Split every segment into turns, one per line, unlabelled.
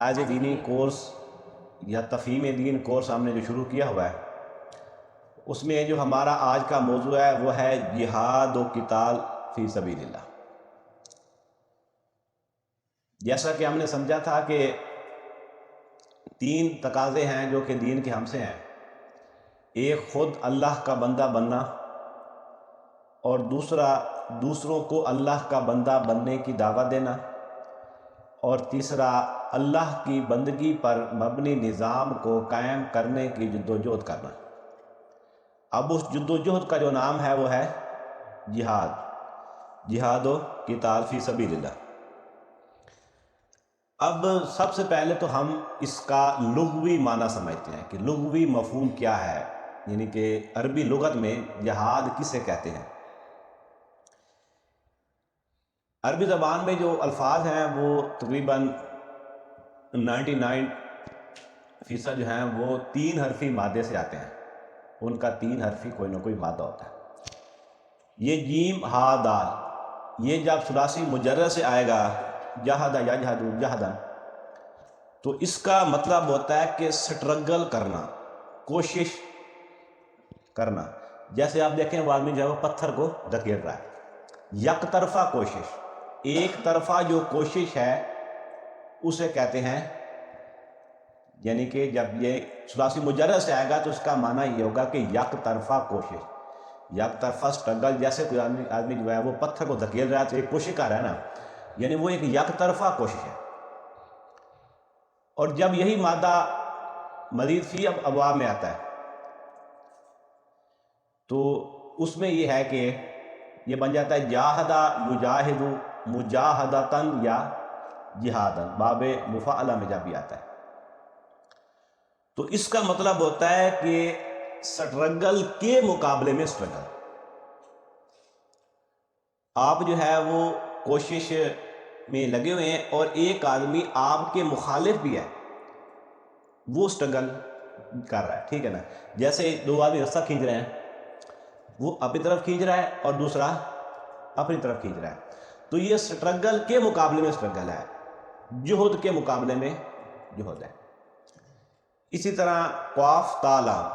آج دینی کورس یا تفہیم دین کورس ہم نے جو شروع کیا ہوا ہے، اس میں جو ہمارا آج کا موضوع ہے وہ ہے جہاد و قتال فی سبیل اللہ۔ جیسا کہ ہم نے سمجھا تھا کہ تین تقاضے ہیں جو کہ دین کے ہم سے ہیں، ایک خود اللہ کا بندہ بننا، اور دوسرا دوسروں کو اللہ کا بندہ بننے کی دعوت دینا، اور تیسرا اللہ کی بندگی پر مبنی نظام کو قائم کرنے کی جدوجہد کرنا۔ اب اس جدوجہد کا جو نام ہے وہ ہے جہاد و قتال فی سبیل اللہ۔ اب سب سے پہلے تو ہم اس کا لغوی معنی سمجھتے ہیں کہ لغوی مفہوم کیا ہے، یعنی کہ عربی لغت میں جہاد کسے کہتے ہیں۔ عربی زبان میں جو الفاظ ہیں وہ تقریباً 99% جو ہیں وہ 3 حرفی مادے سے آتے ہیں، ان کا 3 حرفی کوئی نہ کوئی مادہ ہوتا ہے۔ یہ جیم ہا دال، یہ جب ثلاثی مجرد سے آئے گا جہاد یجہد جہدن، تو اس کا مطلب ہوتا ہے کہ سٹرگل کرنا، کوشش کرنا۔ جیسے آپ دیکھیں وہ آدمی جو ہے وہ پتھر کو دھکیل رہا ہے، یک طرفہ کوشش، ایک طرفہ جو کوشش ہے اسے کہتے ہیں، یعنی کہ جب یہ ثلاثی مجرد سے آئے گا تو اس کا معنی یہ ہوگا کہ یک طرفہ کوشش، یک طرفہ سٹرگل۔ جیسے کوئی آدمی جو ہے وہ پتھر کو دھکیل رہا ہے تو ایک کوشش کر رہا ہے نا، یعنی وہ ایک یک طرفہ کوشش ہے۔ اور جب یہی مادہ مزید فی ابواب میں آتا ہے تو اس میں یہ ہے کہ یہ بن جاتا ہے جاہدہ یجاہد مجاہدتاً یا جہاداً، باب مفاعلہ میں جب بھی آتا ہے تو اس کا مطلب ہوتا ہے کہ سٹرگل کے مقابلے میں سٹرگل۔ آپ جو ہے وہ کوشش میں لگے ہوئے ہیں اور ایک آدمی آپ کے مخالف بھی ہے، وہ سٹرگل کر رہا ہے، ٹھیک ہے نا۔ جیسے 2 آدمی رستہ کھینچ رہے ہیں، وہ اپنی طرف کھینچ رہا ہے اور دوسرا اپنی طرف کھینچ رہا ہے، تو یہ سٹرگل کے مقابلے میں سٹرگل ہے، جہد کے مقابلے میں جہد ہے۔ اسی طرح قاف تا لام،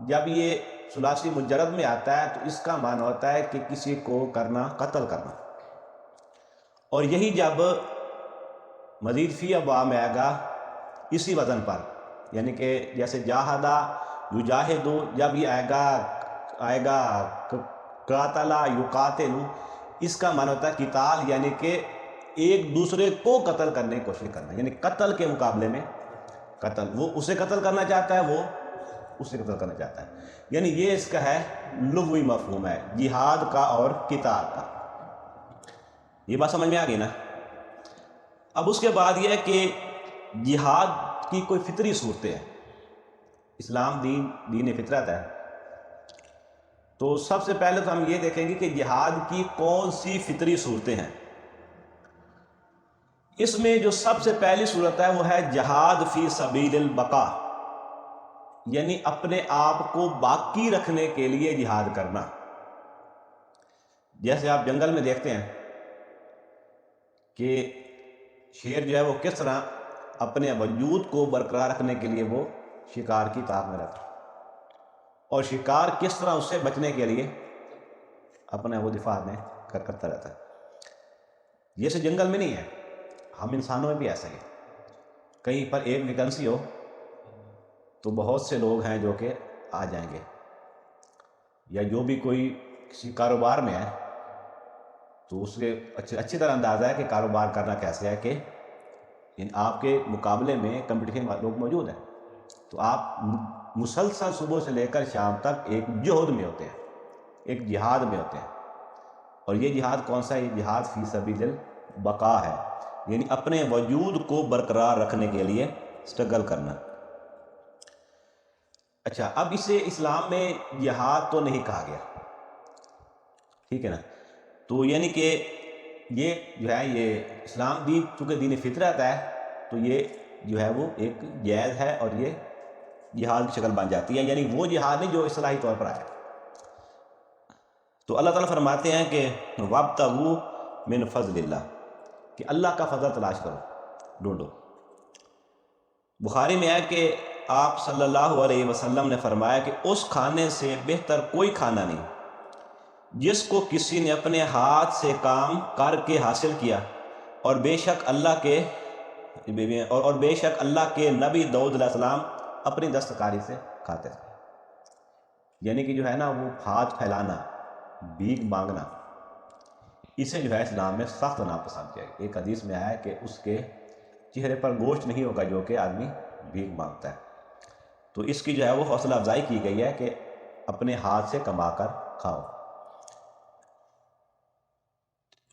جب یہ ثلاثی مجرد میں آتا ہے تو اس کا معنی ہوتا ہے کہ کسی کو کرنا، قتل کرنا۔ اور یہی جب مزید فی ابواب میں آئے گا اسی وزن پر، یعنی کہ جیسے جاہدہ یجاہد، جب یہ آئے گا قاتل یقاتل، اس کا معنی ہوتا ہے قتال، یعنی کہ ایک دوسرے کو قتل کرنے کی کوشش کرنا، یعنی قتل کے مقابلے میں قتل، وہ اسے قتل کرنا چاہتا ہے، وہ اسے قتل کرنا چاہتا ہے، یعنی یہ اس کا ہے لغوی مفہوم ہے جہاد کا اور قتال کا۔ یہ بات سمجھ میں آ گئی نا۔ اب اس کے بعد یہ ہے کہ جہاد کی کوئی فطری صورتیں ہیں، اسلام دین فطرت ہے، تو سب سے پہلے تو ہم یہ دیکھیں گے کہ جہاد کی کون سی فطری صورتیں ہیں۔ اس میں جو سب سے پہلی صورت ہے وہ ہے جہاد فی سبیل البقاء، یعنی اپنے آپ کو باقی رکھنے کے لیے جہاد کرنا۔ جیسے آپ جنگل میں دیکھتے ہیں کہ شیر جو ہے وہ کس طرح اپنے وجود کو برقرار رکھنے کے لیے وہ شکار کی طاق میں رہتا ہے، اور شکار کس طرح اس سے بچنے کے لیے اپنا وہ دفاع میں کرتا رہتا ہے۔ یہ صرف جنگل میں نہیں ہے، ہم انسانوں میں بھی ایسا ہی ہے، کہیں پر ایک ویکنسی ہو تو بہت سے لوگ ہیں جو کہ آ جائیں گے، یا جو بھی کوئی کسی کاروبار میں ہے تو اس کے اچھی طرح اندازہ ہے کہ کاروبار کرنا کیسے ہے، کہ آپ کے مقابلے میں کمپٹیشن لوگ موجود ہیں، تو آپ مسلسل صبح سے لے کر شام تک ایک جہد میں ہوتے ہیں، ایک جہاد میں ہوتے ہیں۔ اور یہ جہاد کون سا ہے؟ یہ جہاد فی سبیل البقاء ہے، یعنی اپنے وجود کو برقرار رکھنے کے لیے سٹرگل کرنا۔ اچھا، اب اسے اسلام میں جہاد تو نہیں کہا گیا، ٹھیک ہے نا، تو یعنی کہ یہ جو ہے یہ اسلام دین چونکہ دین فطرت ہے تو یہ جو ہے وہ ایک جائز ہے، اور یہ جہاد کی شکل بن جاتی ہے، یعنی وہ جہاد نہیں جو اصطلاحی طور پر آیا۔ تو اللہ تعالیٰ فرماتے ہیں کہ وابتغوا من فضل اللہ، کہ اللہ کا فضل تلاش کرو، ڈھونڈو۔ بخاری میں ہے کہ آپ صلی اللہ علیہ وسلم نے فرمایا کہ اس کھانے سے بہتر کوئی کھانا نہیں جس کو کسی نے اپنے ہاتھ سے کام کر کے حاصل کیا، اور بے شک اللہ کے نبی داؤد علیہ السلام اپنی دستکاری سے کھاتے تھے۔ یعنی کہ جو ہے نا وہ ہاتھ پھیلانا، بھیک مانگنا، اسے جو ہے اسلام میں سخت ناپسند کیا گیا۔ ایک حدیث میں آیا ہے کہ اس کے چہرے پر گوشت نہیں ہوگا جو کہ آدمی بھیک مانگتا ہے۔ تو اس کی جو ہے وہ حوصلہ افزائی کی گئی ہے کہ اپنے ہاتھ سے کما کر کھاؤ۔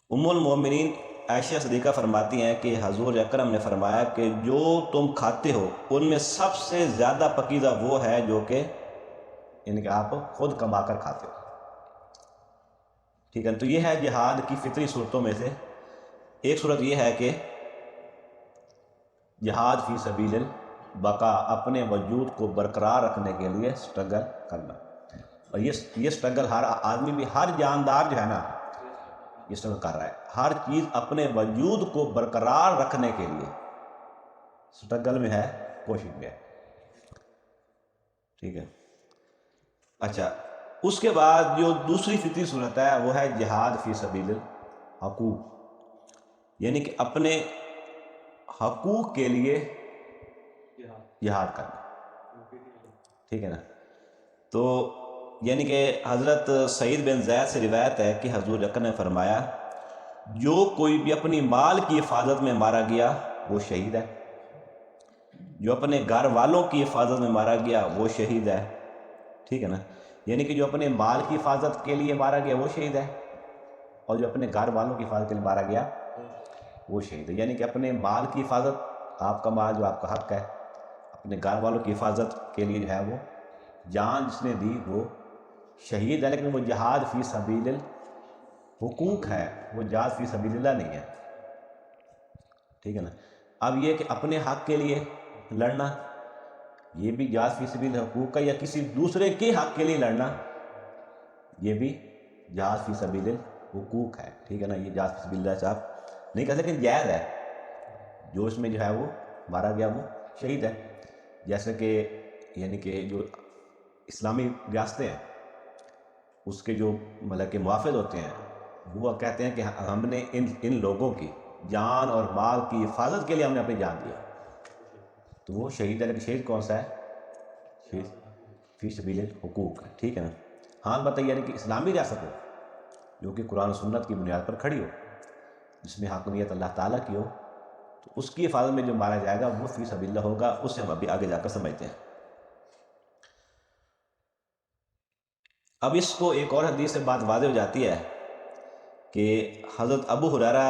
ام المومنین عائشہ صدیقہ فرماتی ہیں کہ حضور اکرم نے فرمایا کہ جو تم کھاتے ہو ان میں سب سے زیادہ پاکیزہ وہ ہے جو کہ یعنی کہ آپ خود کما کر کھاتے ہو۔ ٹھیک ہے، تو یہ ہے جہاد کی فطری صورتوں میں سے ایک صورت یہ ہے کہ جہاد فی سبیل البقاء، اپنے وجود کو برقرار رکھنے کے لیے سٹرگل کرنا۔ اور یہ سٹرگل ہر آدمی بھی، ہر جاندار جو ہے نا یہ سٹرگل کر رہا ہے۔ ہر چیز اپنے وجود کو برقرار رکھنے کے لیے سٹرگل میں ہے، کوشش میں ہے۔ ٹھیک ہے، اچھا اس کے بعد جو دوسری فطری صورت ہے وہ ہے جہاد فی سبیل الحقوق، یعنی کہ اپنے حقوق کے لیے جہاد کرنا۔ ٹھیک ہے نا، تو یعنی کہ حضرت سعید بن زید سے روایت ہے کہ حضور اکرم نے فرمایا جو کوئی بھی اپنی مال کی حفاظت میں مارا گیا وہ شہید ہے، جو اپنے گھر والوں کی حفاظت میں مارا گیا وہ شہید ہے۔ ٹھیک ہے نا، یعنی کہ جو اپنے مال کی حفاظت کے لیے مارا گیا وہ شہید ہے، اور جو اپنے گھر والوں کی حفاظت کے لیے مارا گیا وہ شہید ہے۔ یعنی کہ اپنے مال کی حفاظت، آپ کا مال جو آپ کا حق ہے، اپنے گھر والوں کی حفاظت کے لیے جو ہے وہ جان جس نے دی وہ شہید ہے، لیکن وہ جہاد فی سبیل الحقوق ہے، وہ جہاد فی سبیل اللہ نہیں ہے۔ ٹھیک ہے نا، اب یہ کہ اپنے حق کے لیے لڑنا یہ بھی جہاد فی سبیل الحقوق کا، یا کسی دوسرے کے حق کے لیے لڑنا یہ بھی جہاد فی سبیل الحقوق ہے۔ ٹھیک ہے نا، یہ جہاد فی سبیل اللہ سے آپ نہیں کہہ سکتے، جائز ہے۔ جو اس میں جو ہے وہ مارا گیا وہ شہید ہے۔ جیسے کہ یعنی کہ جو اسلامی ریاستیں ہیں اس کے جو مطلب کہ محافظ ہوتے ہیں وہ کہتے ہیں کہ ہم نے ان لوگوں کی جان اور مال کی حفاظت کے لیے ہم نے اپنی جان دیا، تو وہ شہید ہے۔ لیکن شہید کون سا ہے؟ شہید فی سبیل الحقوق ہے۔ ٹھیک ہے نا، ہاں بتائیے یعنی کہ اسلامی ریاست ہو جو کہ قرآن و سنت کی بنیاد پر کھڑی ہو، جس میں حاکمیت اللہ تعالیٰ کی ہو، تو اس کی حفاظت میں جو مارا جائے گا وہ فی سبیل اللہ ہوگا۔ اس سے ہم ابھی آگے جا کر سمجھتے ہیں۔ اب اس کو ایک اور حدیث سے بات واضح ہو جاتی ہے کہ حضرت ابو ہریرہ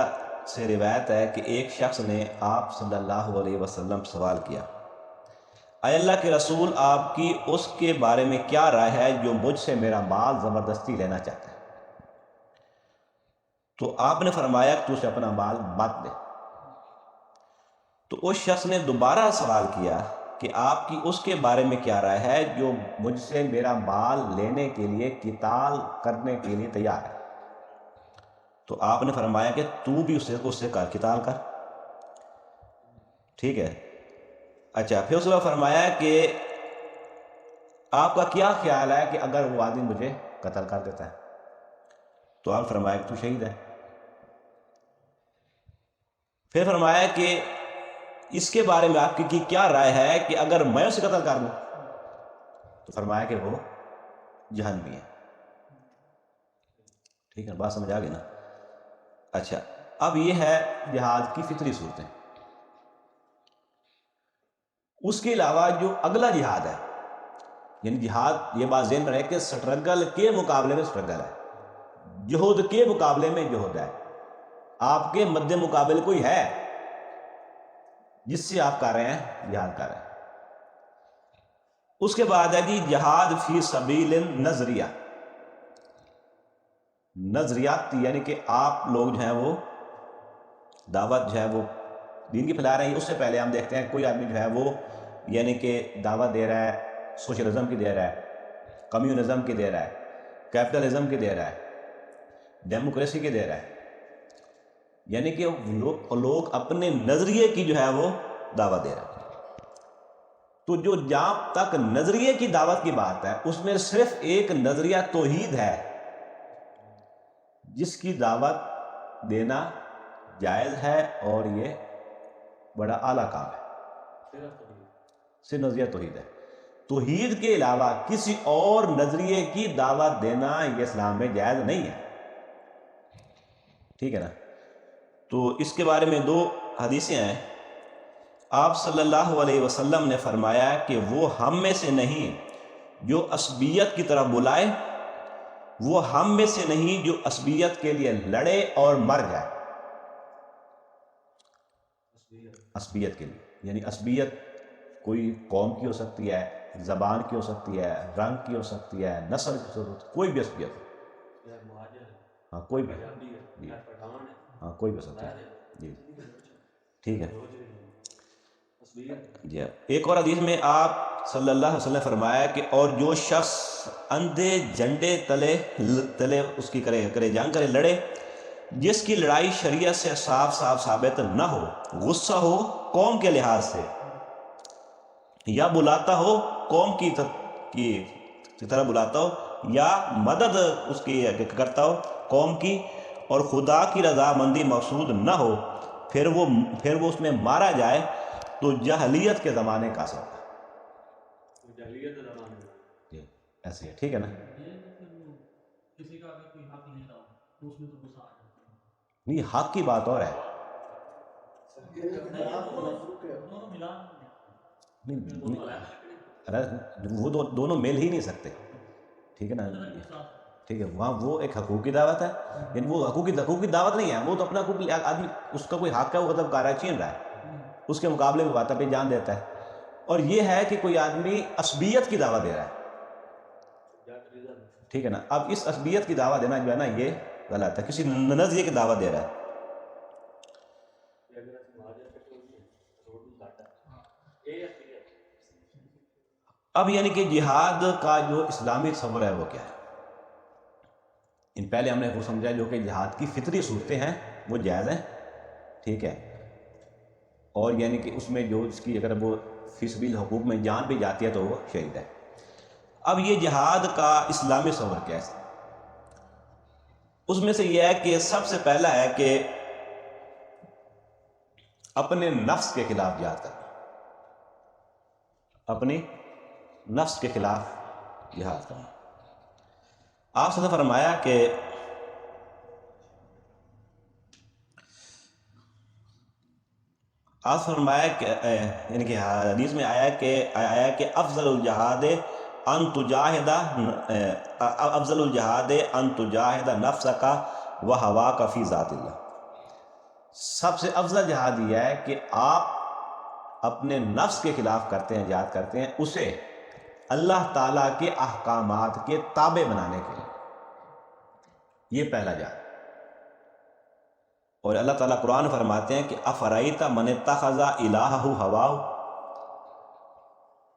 سے روایت ہے کہ ایک شخص نے آپ صلی اللہ علیہ وسلم سوال کیا، اے اللہ کے رسول، آپ کی اس کے بارے میں کیا رائے ہے جو مجھ سے میرا مال زبردستی لینا چاہتا ہے؟ تو آپ نے فرمایا کہ تو اسے اپنا مال مت دے۔ تو اس شخص نے دوبارہ سوال کیا کہ آپ کی اس کے بارے میں کیا رائے ہے جو مجھ سے میرا مال لینے کے لیے قتال کرنے کے لیے تیار ہے؟ تو آپ نے فرمایا کہ تو بھی اس سے قتال کر۔ ٹھیک ہے، اچھا پھر اس نے فرمایا کہ آپ کا کیا خیال ہے کہ اگر وہ آدمی مجھے قتل کر دیتا ہے؟ تو آپ فرمایا کہ تو شہید ہے۔ پھر فرمایا کہ اس کے بارے میں آپ کی کیا رائے ہے کہ اگر میں اسے قتل کر دوں؟ تو فرمایا کہ وہ جہنمی ہے۔ ٹھیک ہے، بات سمجھ آ گئی نا؟ اچھا، اب یہ ہے جہاد کی فطری صورتیں۔ اس کے علاوہ جو اگلا جہاد ہے، یعنی جہاد، یہ بات ذہن میں رہے کہ سٹرگل کے مقابلے میں سٹرگل ہے، جہود کے مقابلے میں جہود ہے۔ آپ کے مد مقابل کوئی ہے جس سے آپ کر رہے ہیں جہاد کر رہے ہیں۔ اس کے بعد ہے جی جہاد فی سبیل النظریہ، نظریاتی، یعنی کہ آپ لوگ جو ہیں وہ دعوت جو ہے وہ دین کی پھیلا رہے ہیں۔ اس سے پہلے ہم دیکھتے ہیں کوئی آدمی جو ہے وہ یعنی کہ دعوت دے رہا ہے سوشلزم کی دے رہا ہے، کمیونزم کی دے رہا ہے، کیپٹلزم کی دے رہا ہے، ڈیموکریسی کی دے رہا ہے، یعنی کہ لوگ اپنے نظریے کی جو ہے وہ دعوت دے رہے ہیں۔ تو جو جہاں تک نظریے کی دعوت کی بات ہے اس میں صرف ایک نظریہ توحید ہے جس کی دعوت دینا جائز ہے، اور یہ بڑا اعلیٰ کام ہے، صرف نظریہ توحید ہے۔ توحید کے علاوہ کسی اور نظریے کی دعوت دینا یہ اسلام میں جائز نہیں ہے، ٹھیک ہے نا۔ تو اس کے بارے میں 2 حدیثیں ہیں۔ آپ صلی اللہ علیہ وسلم نے فرمایا کہ وہ ہم میں سے نہیں جو عصبیت کی طرف بلائے، وہ ہم میں سے نہیں جو عصبیت کے لیے لڑے اور مر جائے۔ عصبیت کے لیے یعنی عصبیت کوئی قوم کی ہو سکتی ہے، زبان کی ہو سکتی ہے، رنگ کی ہو سکتی ہے، نسل کی ہو سکتی ہے، کوئی بھی عصبیت، ہاں کوئی بھی، جی ہاں کوئی بھی ہو سکتا ہے، جی ٹھیک ہے جی۔ ایک اور حدیث میں آپ صلی اللہ علیہ وسلم نے فرمایا کہ اور جو شخص اندھے جھنڈے تلے اس کی کرے جنگ کرے، لڑے، جس کی لڑائی شریعت سے صاف ثابت نہ ہو، غصہ ہو قوم کے لحاظ سے، یا بلاتا ہو قوم کی طرح بلاتا ہو، یا مدد اس کی کرتا ہو قوم کی، اور خدا کی رضامندی مقصود نہ ہو، پھر وہ اس میں مارا جائے تو جاہلیت کے زمانے کا اثر ہے، جی ایسے ہے، ٹھیک ہے نا۔ نہیں، حق کی بات اور ہے، وہ دونوں مل ہی نہیں سکتے، ٹھیک ہے نا، ٹھیک ہے۔ وہاں وہ ایک حقوقی دعوت ہے، یعنی وہ حقوقی دعوت نہیں ہے، وہ تو اپنا آدمی اس کا کوئی حق ہے، وہ مطلب کارا چھین رہا ہے، اس کے مقابلے میں بات پہ جان دیتا ہے۔ اور یہ ہے کہ کوئی آدمی عصبیت کی دعوت دے رہا ہے، ٹھیک ہے نا۔ اب اس عصبیت کی دعوت دینا جو ہے نا یہ غلط ہے، کسی نظریے کی دعوت دے رہا ہے۔ اب یعنی کہ جہاد کا جو اسلامی تصور ہے وہ کیا ہے؟ پہلے ہم نے وہ سمجھا جو کہ جہاد کی فطری صورتیں ہیں وہ جائز ہیں، ٹھیک ہے، اور یعنی کہ اس میں جو اس کی اگر وہ فی سبیل حقوق میں جان بھی جاتی ہے تو وہ شہید ہے۔ اب یہ جہاد کا اسلامی تصور کیا ہے؟ اس میں سے یہ ہے کہ سب سے پہلا ہے کہ اپنے نفس کے خلاف جہاد کرنا، اپنی نفس کے خلاف جہاد کرنا۔ آپ سے فرمایا کہ یعنی کہ حدیث میں آیا کہ افضل الجہاد ان تجاہد نفسک و ہواک فی ذات اللہ۔ سب سے افضل جہاد یہ ہے کہ آپ اپنے نفس کے خلاف کرتے ہیں، جہاد کرتے ہیں، اسے اللہ تعالیٰ کے احکامات کے تابع بنانے کے لیے، یہ پہلا جہاد۔ اور اللہ تعالیٰ قرآن فرماتے ہیں کہ افرأیت من اتخذ الہہ ہواہ،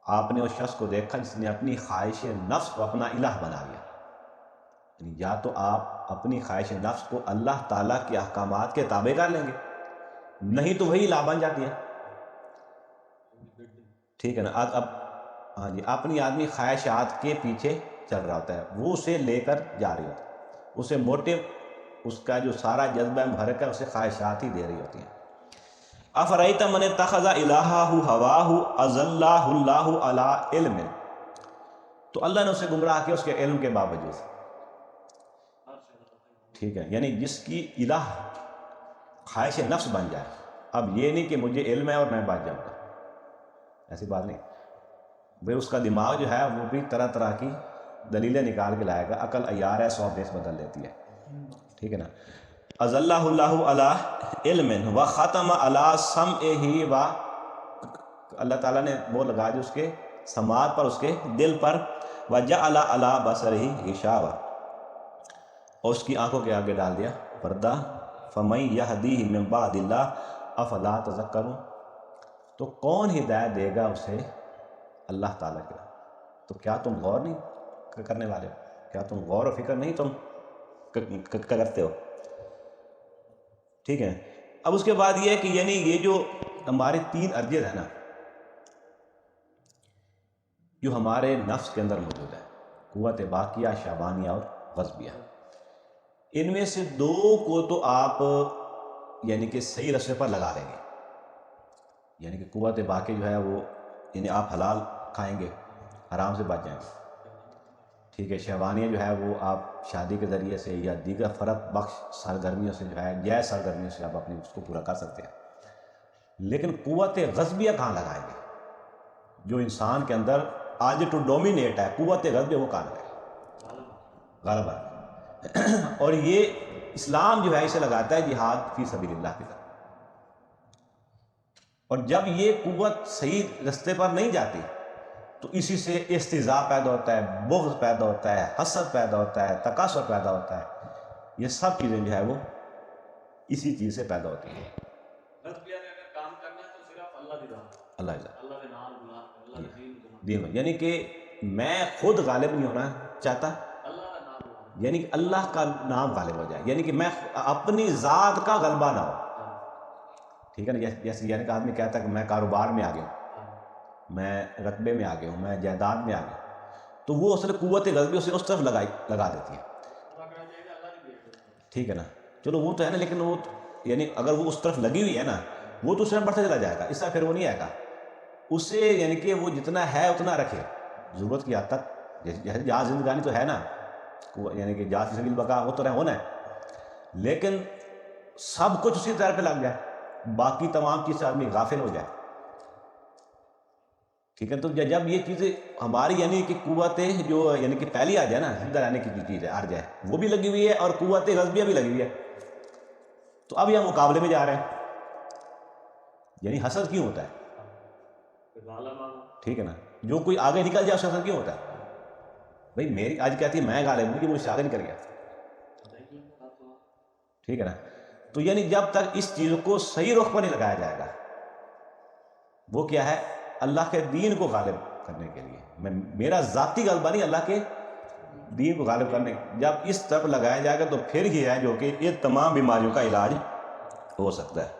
آپ نے اس شخص کو دیکھا جس نے اپنی خواہش نفس کو اپنا الہ بنا لیا۔ یعنی یا تو آپ اپنی خواہش نفس کو اللہ تعالیٰ کے احکامات کے تابع کر لیں گے، نہیں تو وہی الہ بن جاتی ہے، ٹھیک ہے نا۔ اب ہاں جی، اپنی آدمی خواہشات کے پیچھے چل رہا ہوتا ہے، وہ اسے لے کر جا رہی ہوتی ہے، اسے موٹو، اس کا جو سارا جذبہ محرک ہے اسے خواہشات ہی دے رہی ہوتی ہیں۔ افرأیت من اتخذ الہہ ہواہ اضلہ اللہ علی علم، تو اللہ نے اسے گمراہ کیا اس کے علم کے باوجود، ٹھیک ہے، یعنی جس کی الہ خواہش نفس بن جائے۔ اب یہ نہیں کہ مجھے علم ہے اور میں بچ جاؤں گا، ایسی بات نہیں، پھر اس کا دماغ جو ہے وہ بھی طرح طرح کی دلیلیں نکال کے لائے گا، عقل عیار ہے، 100 بیس بدل لیتی ہے، ٹھیک ہے نا۔ اضلہ اللہ علی علم و ختم علی سمعہ، و اللہ تعالیٰ نے وہ لگا دی اس کے سماعت پر، اس کے دل پر، وجعل علی بصرہ غشاوہ، اور اس کی آنکھوں کے آگے ڈال دیا پردہ، فمن یہدیہ من بعد اللہ افلا تذکرون، تو کون ہدایت دے گا اسے اللہ تعالیٰ کے؟ تو کیا تم غور نہیں کرنے والے ہو؟ کیا تم غور و فکر نہیں تم کرتے ہو؟ ٹھیک ہے۔ اب اس کے بعد یہ ہے کہ یعنی یہ جو ہمارے 3 ارجز ہیں نا، جو ہمارے نفس کے اندر موجود ہے، قوت باقیہ، شعبانیہ اور غضبیہ. ان میں سے دو کو تو آپ یعنی کہ صحیح رستے پر لگا لیں گے. یعنی کہ قوت باقی جو ہے وہ یعنی آپ حلال کھائیں گے، حرام سے بچ جائیں گے. ٹھیک ہے. شہوانیہ جو ہے وہ آپ شادی کے ذریعے سے یا دیگر فرق بخش سرگرمیوں سے جو ہے جائز سرگرمیوں سے آپ اپنی اس کو پورا کر سکتے ہیں. لیکن قوت غضبیہ کہاں لگائیں گے؟ جو انسان کے اندر آج ٹو ڈومینیٹ ہے، قوت غضبیہ وہ کہاں لگائے؟ غالباً. اور یہ اسلام جو ہے اسے لگاتا ہے جہاد فی سبیل اللہ کی طرف. اور جب یہ قوت صحیح رستے پر نہیں جاتی تو اسی سے استضاء پیدا ہوتا ہے، بغض پیدا ہوتا ہے، حسد پیدا ہوتا ہے، تکاثر پیدا ہوتا ہے. یہ سب چیزیں جو ہے وہ اسی چیز سے پیدا ہوتی ہیں. دین میں یعنی کہ میں خود غالب نہیں ہونا چاہتا، یعنی کہ اللہ کا نام غالب ہو جائے، یعنی کہ میں اپنی ذات کا غلبہ نہ ہو. ٹھیک ہے نا. جیسے یعنی کہ آدمی کہتا ہے کہ میں کاروبار میں آ گیا ہوں، میں رتبے میں آ گیا ہوں، میں جائیداد میں آ گیا ہوں، تو وہ اصل قوت غضبی اسے اس طرف لگا دیتی ہے. ٹھیک ہے نا. چلو وہ تو ہے نا، لیکن وہ یعنی اگر وہ اس طرف لگی ہوئی ہے نا وہ تو اس طرح بڑھتا چلا جائے گا، اس طرح پھر وہ نہیں آئے گا. اسے یعنی کہ وہ جتنا ہے اتنا رکھے ضرورت کی حد تک. جیسے جہاز زندگانی تو ہے نا، یعنی کہ جہاز فی سبیل بقا وہ تو ہونا ہے، لیکن سب کچھ اسی طرح پہ لگ جائے، باقی تمام چیز سے آدمی غافل ہو جائے. ٹھیک ہے. تو جب یہ چیزیں ہماری یعنی کہ قوتیں جو یعنی کہ پہلی آ جائے نا، زندہ رہنے کی جو چیز ہے آ جائے وہ بھی لگی ہوئی ہے اور قوت غضبیہ بھی لگی ہوئی ہے، تو اب یہ مقابلے میں جا رہے ہیں. یعنی حسد کیوں ہوتا ہے؟ ٹھیک ہے نا. جو کوئی آگے نکل جائے اس حسد کیوں ہوتا ہے؟ بھائی میری آج کہتی ہے میں غالب ہوں کہ مجھ سے آگے نکل گیا. ٹھیک ہے نا. تو یعنی جب تک اس چیز کو صحیح رخ پر نہیں لگایا جائے گا، وہ کیا ہے؟ اللہ کے دین کو غالب کرنے کے لیے. میرا ذاتی غلبہ نہیں، اللہ کے دین کو غالب کرنے. جب اس طرف لگایا جائے گا تو پھر یہ ہے جو کہ یہ تمام بیماریوں کا علاج ہو سکتا ہے.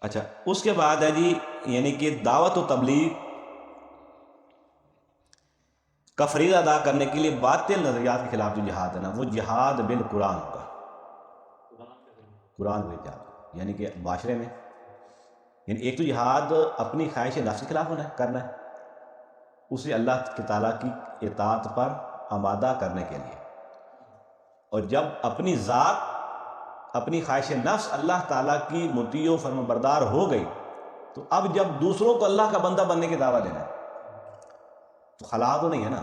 اچھا. اس کے بعد ہے جی یعنی کہ دعوت و تبلیغ کا فریضہ ادا کرنے کے لیے باطل نظریات کے خلاف جو جہاد ہے نا، وہ جہاد بالقرآن ہوگا. قرآن بل جہاد یعنی کہ معاشرے میں یعنی ایک تو جہاد اپنی خواہش نفس کے خلاف کرنا ہے، اسے اللہ تعالیٰ کی اطاعت پر آمادہ کرنے کے لیے. اور جب اپنی ذات اپنی خواہش نفس اللہ تعالیٰ کی مطیع و فرما بردار ہو گئی تو اب جب دوسروں کو اللہ کا بندہ بننے کی دعوت دینا ہے تو خلا تو نہیں ہے نا.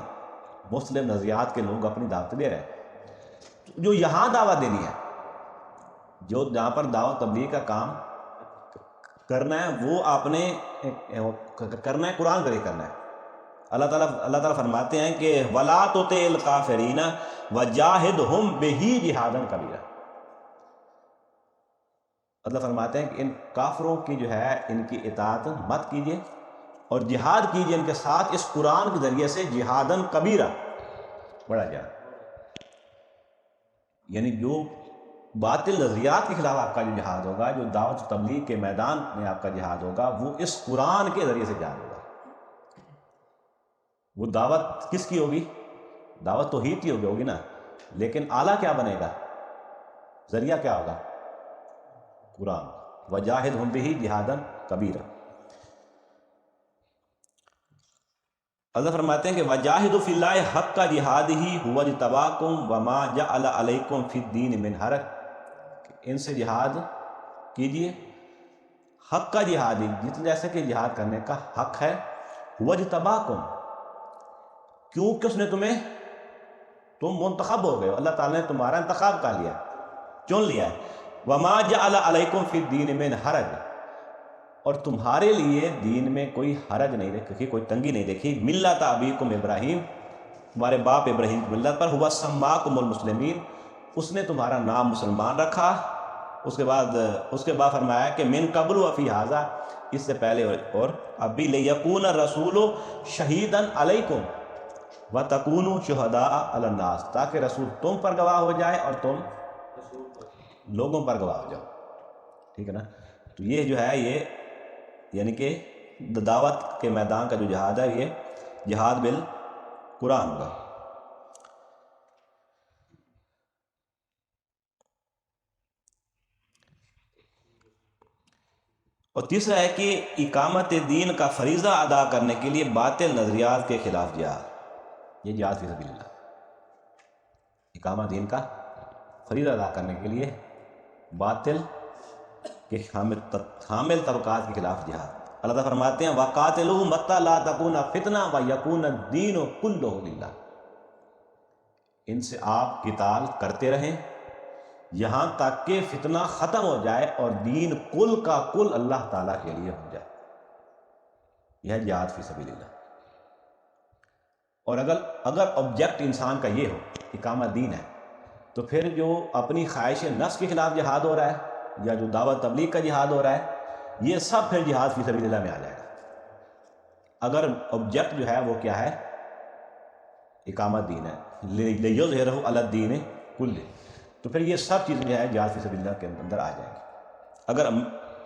مختلف نظریات کے لوگ اپنی دعوت دے رہے ہیں. جو یہاں دعوت دینی ہے، جو جہاں پر دعوت تبلیغ کا کام کرنا ہے، وہ آپ نے کرنا ہے قرآن ذریعے کرنا ہے. اللہ تعالیٰ فرماتے ہیں کہ وَلَا تُطِعِ الْكَافِرِينَ وَجَاهِدْهُمْ بِهِ جِهَادًا كَبِيرًا. اللہ فرماتے ہیں کہ ان کافروں کی جو ہے ان کی اطاعت مت کیجیے اور جہاد کیجیے ان کے ساتھ اس قرآن کے ذریعے سے جہاداً کبیرہ، بڑا جہاد. یعنی جو باطل نظریات کے خلاف آپ کا جو جہاد ہوگا، جو دعوت و تبلیغ کے میدان میں آپ کا جہاد ہوگا، وہ اس قرآن کے ذریعے سے جہاد ہوگا. وہ دعوت کس کی ہوگی؟ دعوت توحید کی ہوگی نا، لیکن اعلیٰ کیا بنے گا؟ ذریعہ کیا ہوگا؟ قرآن. وَجَاهِدْهُمْ بِهِ جِهَادًا كَبِيرًا. اللہ فرماتے ہیں کہ وَجَاهِدُوا فِي اللَّهِ حَقَّ جِهَادِهِ هُوَ اجْتَبَاكُمْ وَمَا جَعَلَ عَلَيْكُمْ فِي الدِّينِ مِنْ حَرَجٍ. ان سے جہاد کیجیے حق کا جہاد، جتنے جیسے کہ جہاد کرنے کا حق ہے. هُوَ اجْتَبَاكُمْ، کیونکہ اس نے تم منتخب ہو گئے ہو، اللہ تعالیٰ نے تمہارا انتخاب کر لیا، چن لیا ہے. وَمَا جَعَلَ عَلَيْكُمْ فِي الدِّينِ مِنْ حَرَجٍ، اور تمہارے لیے دین میں کوئی حرج نہیں رکھی، کوئی تنگی نہیں دیکھی. ملت ابیکم ابراہیم، تمہارے باپ ابراہیم کی ملت پر. ہوا سماکم المسلمین، اس نے تمہارا نام مسلمان رکھا. اس کے بعد فرمایا کہ من قبل وفی ھذا، اس سے پہلے اور اب بھی لیکون الرسول شہیدا علیکم وتکونوا شہداء علی الناس، تاکہ رسول تم پر گواہ ہو جائے اور تم لوگوں پر گواہ ہو جاؤ. ٹھیک ہے نا. تو یہ جو ہے یہ یعنی کہ دعوت کے میدان کا جو جہاد ہے یہ جہاد بالقرآن ہوگا. اور تیسرا ہے کہ اقامت دین کا فریضہ ادا کرنے کے لیے باطل نظریات کے خلاف جہاد. یہ جہاد فی سبیل اللہ. اقامت دین کا فریضہ ادا کرنے کے لیے باطل کے حامل طبقات کے خلاف جہاد. اللہ تعالیٰ فرماتے ہیں وَقَاتِلُوهُمْ حَتَّىٰ لَا تَكُونَ فِتْنَةٌ وَيَكُونَ الدِّينُ كُلُّهُ لِلَّهِ. ان سے آپ قتال کرتے رہیں یہاں تک کہ فتنہ ختم ہو جائے اور دین کل کا کل اللہ تعالیٰ کے لیے ہو جائے. یہ جہاد فی سبیل اللہ. اور اگر آبجیکٹ انسان کا یہ ہو اقامت دین ہے تو پھر جو اپنی خواہش نفس کے خلاف جہاد ہو رہا ہے یا جو دعوت تبلیغ کا جہاد ہو رہا ہے یہ سب پھر جہاد فی سبیل اللہ میں آ جائے گا. اگر آبجیکٹ جو ہے وہ کیا ہے اقامت دین ہے لِيُظْهِرَهُ عَلَى الدِّينِ كُلِّهِ تو پھر یہ سب چیزیں جو ہے جہاد فی سبیل اللہ کے اندر آ جائیں گی اگر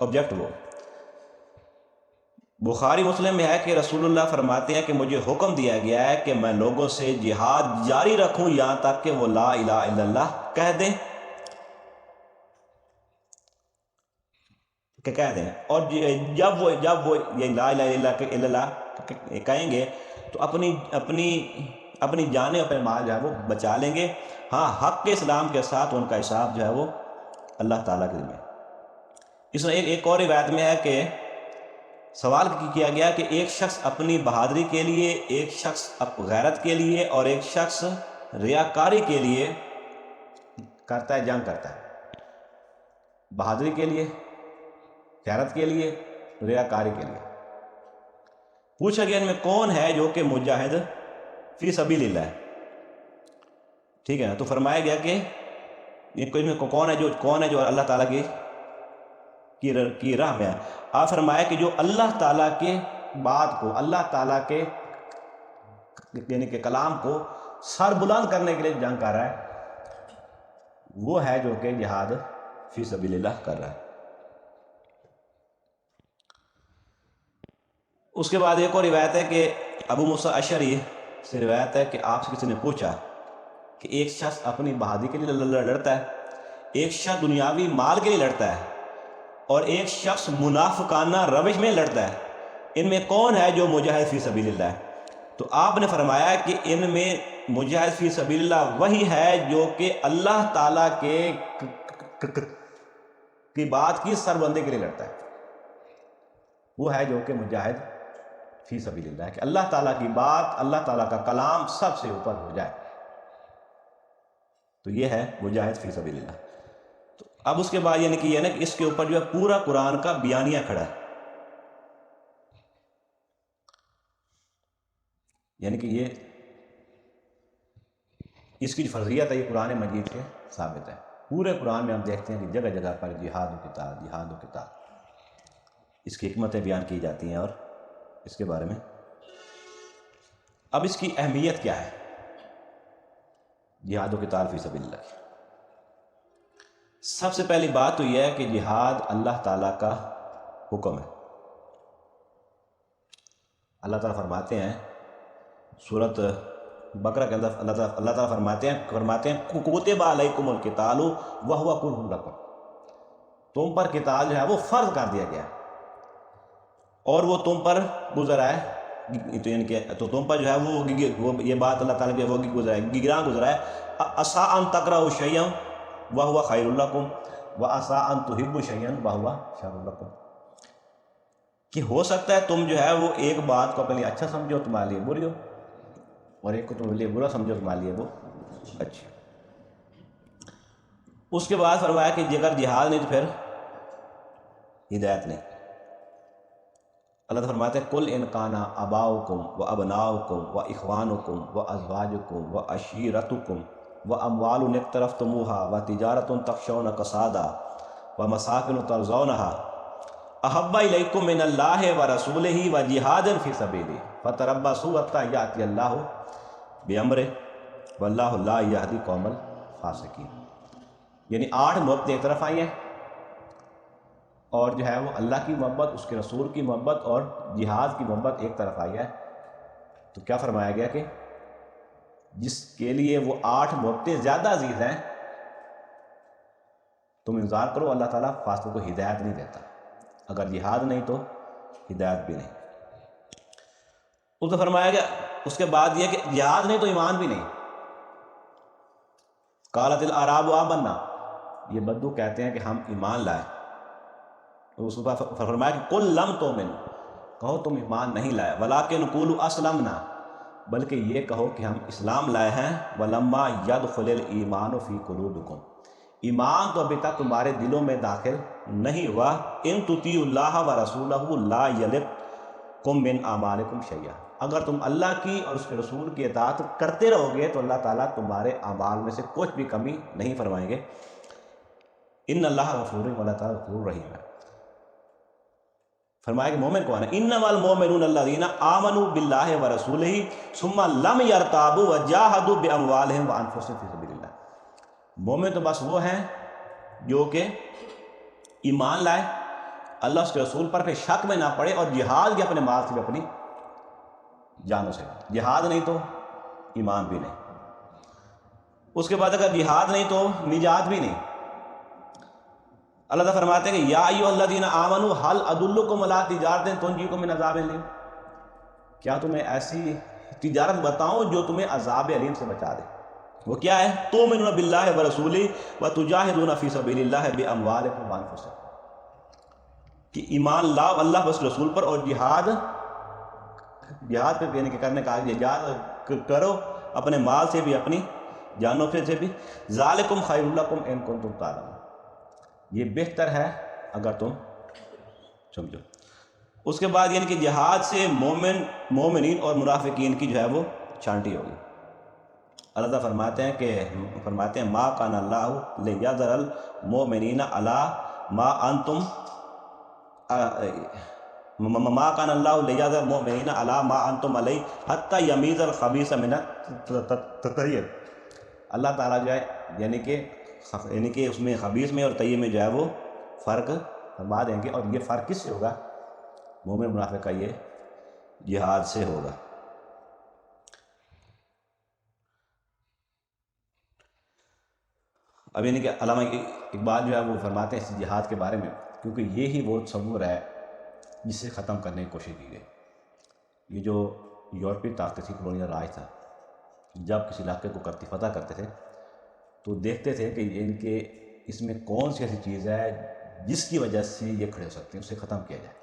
آبجیکٹ وہ. بخاری مسلم میں ہے کہ رسول اللہ فرماتے ہیں کہ مجھے حکم دیا گیا ہے کہ میں لوگوں سے جہاد جاری رکھوں یہاں تک کہ وہ لا الہ الا اللہ کہہ دیں اور جب وہ یہ لا الہ الا اللہ کہیں گے تو اپنی جانیں اپنے مال جو ہے وہ بچا لیں گے. ہاں حق کے اسلام کے ساتھ ان کا حساب جو ہے وہ اللہ تعالیٰ کے ذمہ. اس میں ایک اور روایت میں ہے کہ سوال کیا گیا کہ ایک شخص اپنی بہادری کے لیے ایک شخص غیرت کے لیے اور ایک شخص ریاکاری کے لیے کرتا ہے جنگ کرتا ہے. بہادری کے لیے غیرت کے لیے ریاکاری کے لیے. پوچھا گیا ان میں کون ہے جو کہ مجاہد فی سبیل اللہ ہے. ٹھیک ہے نا. تو فرمایا گیا کہ ان میں کون ہے جو اللہ تعالیٰ کی راہ میں ہے. آپ فرمایا کہ جو اللہ تعالیٰ کے بات کو اللہ تعالیٰ کے یعنی کہ کلام کو سر بلند کرنے کے لیے جنگ کر رہا ہے وہ ہے جو کہ جہاد فی سبیل اللہ کر رہا ہے. اس کے بعد ایک اور روایت ہے کہ ابو موسیٰ اشعری سے روایت ہے کہ آپ سے کسی نے پوچھا کہ ایک شخص اپنی بہادری کے لیے لڑتا ہے ایک شخص دنیاوی مال کے لیے لڑتا ہے اور ایک شخص منافقانہ روش میں لڑتا ہے ان میں کون ہے جو مجاہد فی سبیل اللہ ہے. تو آپ نے فرمایا کہ ان میں مجاہد فی سبیل اللہ وہی ہے جو کہ اللہ تعالیٰ کی بات کی سربلندی کے لیے لڑتا ہے. وہ ہے جو کہ مجاہد فی سبیل اللہ ہے کہ اللہ تعالیٰ کی بات اللہ تعالیٰ کا کلام سب سے اوپر ہو جائے. تو یہ ہے مجاہد فی سبیل اللہ. تو اب اس کے بعد یعنی کہ یہ نا کہ اس کے اوپر جو ہے پورا قرآن کا بیانیہ کھڑا ہے. یعنی کہ یہ اس کی جو فرضیت ہے یہ قرآن مجید سے ثابت ہے. پورے قرآن میں ہم دیکھتے ہیں کہ جگہ جگہ پر جہاد و قتال اس کی حکمتیں بیان کی جاتی ہیں. اور اس کے بارے میں اب اس کی اہمیت کیا ہے جہاد و قتال فی سبیل اللہ کی. سب سے پہلی بات تو یہ ہے کہ جہاد اللہ تعالیٰ کا حکم ہے. اللہ تعالیٰ فرماتے ہیں سورۃ بقرہ کے اندر اللہ تعالیٰ فرماتے ہیں کتب علیکم القتال وہو کرہ لکم. تم پر قتال جو ہے وہ فرض کر دیا گیا اور وہ تم پر گزر آئے تو تم پر جو ہے وہ یہ بات اللہ تعالیٰ کی وہ گراں گزرا ہے. عسیٰ ان تکرہوا شیئا وہو خیر لکم وعسیٰ ان تحبوا شیئا وہو شر لکم. کہ ہو سکتا ہے تم جو ہے وہ ایک بات کو اپنے لیے اچھا سمجھو تمہارے لیے بری ہو اور ایک کو تمہارے لیے برا سمجھو تمہارے لیے وہ اچھی. اس کے بعد فرمایا کہ اگر جہاد نہیں تو پھر ہدایت نہیں. اللہ تعالیٰ فرماتے ہیں کل ان کانا آباؤکم و ابناؤکم و اخوانکم و ازواجکم و عشیرتکم و اموال اقترفتموہا و تجارت تخشون کسادہ و مساکن ترضونہا احب الیکم من اللہ و رسولہ و جہاد فی سبیلہ فتربصوا حتی یأتی اللہ بامرہ واللہ لا یہدی قوم الفاسقین. یعنی 8 نقطے ایک طرف آئی ہیں اور جو ہے وہ اللہ کی محبت، اس کے رسول کی محبت اور جہاد کی محبت ایک طرف آئی ہے، تو کیا فرمایا گیا کہ جس کے لیے وہ 8 محبتیں زیادہ عزیز ہیں، تم انتظار کرو، اللہ تعالیٰ فاسقوں کو ہدایت نہیں دیتا، اگر جہاد نہیں تو ہدایت بھی نہیں۔ اس کو فرمایا گیا اس کے بعد یہ کہ جہاد نہیں تو ایمان بھی نہیں۔ قالت الاعراب آمنا، یہ بدو کہتے ہیں کہ ہم ایمان لائے، اس کو فرمایا کہ قل لم تؤمنوا، کہو تم ایمان نہیں لائے، ولکن قولوا اسلمنا، بلکہ یہ کہو کہ ہم اسلام لائے ہیں، ولما يدخل الایمان فی قلوبکم، ایمان تو ابھی تک تمہارے دلوں میں داخل نہیں ہوا، ان تطیعوا اللہ ورسولہ لا یلتکم من اعمالکم شیئا، اگر تم اللہ کی اور اس کے رسول کی اطاعت کرتے رہو گے تو اللہ تعالیٰ تمہارے اعمال میں سے کچھ بھی کمی نہیں فرمائیں گے۔ ان اللہ غفور، اللہ تعالیٰ غفور رحیم ہے۔ فرمایا کہ مومن کون ہے؟ انما المؤمنون الذین آمنوا باللہ ورسولہ ثم لم یرتابوا وجاہدوا باموالہم وانفسہم فی سبیل اللہ، مومن تو بس وہ ہیں جو کہ ایمان لائے، اللہ اس کے رسول پر پھر شک میں نہ پڑے اور جہاد کے اپنے مال سے بھی اپنی جانوں سے، جہاد نہیں تو ایمان بھی نہیں۔ اس کے بعد اگر جہاد نہیں تو نجات بھی نہیں۔ اللہ تعالیٰ فرماتے ہیں کہ یا ایھا الذین آمنوا هل ادلکم علی تجارۃ تنجیکم من عذاب الیم، کیا تمہیں ایسی تجارت بتاؤں جو تمہیں عذاب علیم سے بچا دے؟ وہ کیا ہے؟ تؤمنون باللہ ورسولہ وتجاہدون فی سبیل اللہ باموالکم وانفسکم، کہ ایمان لاؤ اللہ بس رسول پر اور جہاد پہ کرنے کا جہاد کرو اپنے مال سے بھی اپنی جانوں سے بھی، ذالکم خیر لکم ان کنتم تعلمون، یہ بہتر ہے اگر تم سمجھو۔ اس کے بعد یعنی کہ جہاد سے مومنین اور منافقین کی جو ہے وہ چھانٹی ہوگی۔ اللہ تعالیٰ فرماتے ہیں ما کان اللہ لیذر المؤمنین علی ما انتم ما کان اللہ لیذر المؤمنین علی ما انتم علیہ حتی یمیز الخبیث من الطیب، اللہ تعالیٰ جو ہے یعنی کہ اس میں خبیث میں اور طیب میں جو ہے وہ فرق فرما دیں گے، اور یہ فرق کس سے ہوگا؟ مومن منافق کا یہ جہاد سے ہوگا۔ اب یعنی کہ علامہ اقبال جو ہے وہ فرماتے ہیں اس جہاد کے بارے میں، کیونکہ یہی وہ تصور ہے جسے ختم کرنے کی کوشش کی گئی۔ یہ جو یورپی طاقتیں تھی، کلونیل راج تھا، جب کسی علاقے کو فتح کرتے تھے تو دیکھتے تھے کہ ان کے اس میں کون سی ایسی چیز ہے جس کی وجہ سے یہ کھڑے ہو سکتے ہیں، اسے ختم کیا جائے۔